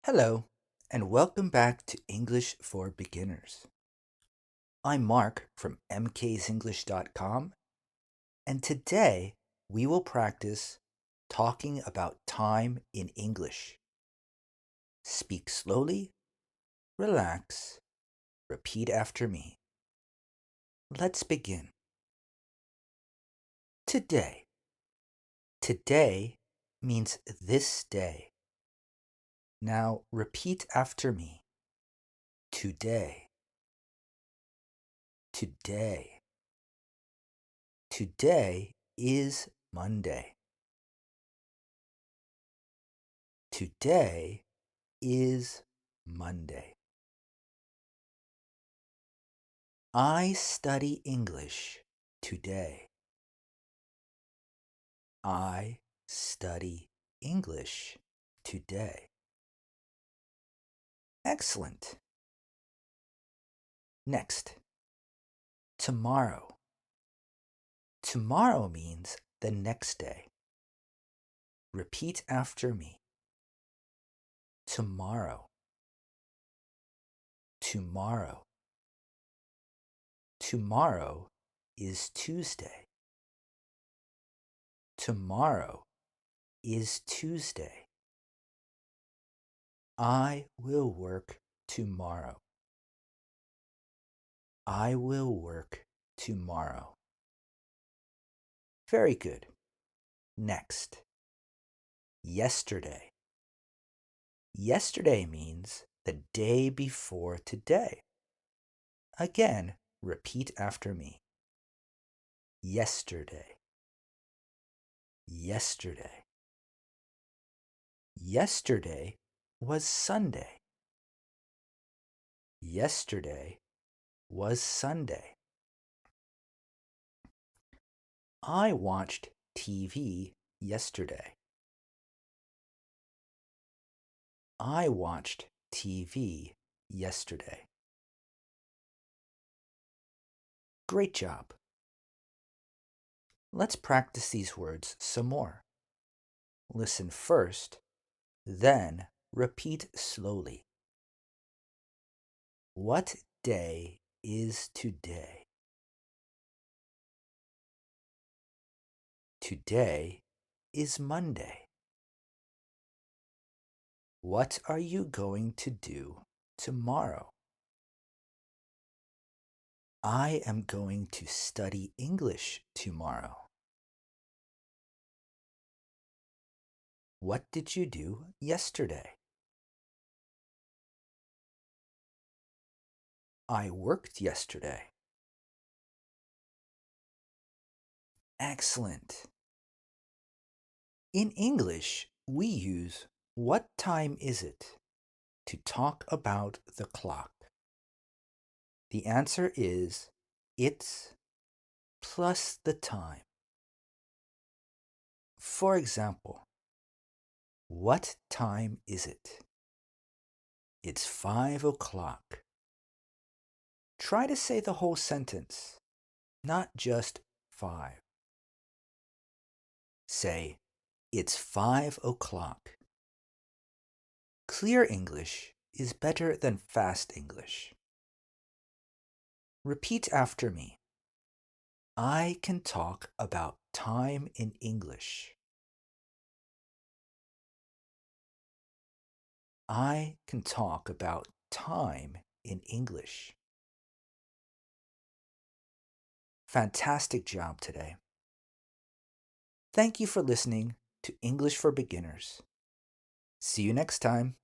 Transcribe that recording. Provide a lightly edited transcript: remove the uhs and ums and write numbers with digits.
Hello, and welcome back to English for Beginners. I'm Mark from mksenglish.com, and today we will practice talking about time in English. Speak slowly, relax, repeat after me. Let's begin. Today. Today means this day. Now repeat after me. Today. Today. Today is Monday. Today is Monday. I study English today. I study English today. Excellent. Next, tomorrow. Tomorrow means the next day. Repeat after me. Tomorrow. Tomorrow. Tomorrow is Tuesday. Tomorrow is Tuesday. I will work tomorrow. I will work tomorrow. Very good. Next, yesterday. Yesterday means the day before today. Again, repeat after me. Yesterday. Yesterday. Yesterday was Sunday. Yesterday was Sunday. I watched TV yesterday. I watched TV yesterday. Great job. Let's practice these words some more. Listen first, then repeat slowly. What day is today? Today is Monday. What are you going to do tomorrow? I am going to study English tomorrow. What did you do yesterday? I worked yesterday. Excellent. In English, we use what time is it to talk about the clock. The answer is it's plus the time. For example, what time is it? It's 5 o'clock. Try to say the whole sentence, not just 5. Say, it's 5 o'clock. Clear English is better than fast English. Repeat after me. I can talk about time in English. I can talk about time in English. Fantastic job today. Thank you for listening to English for Beginners. See you next time.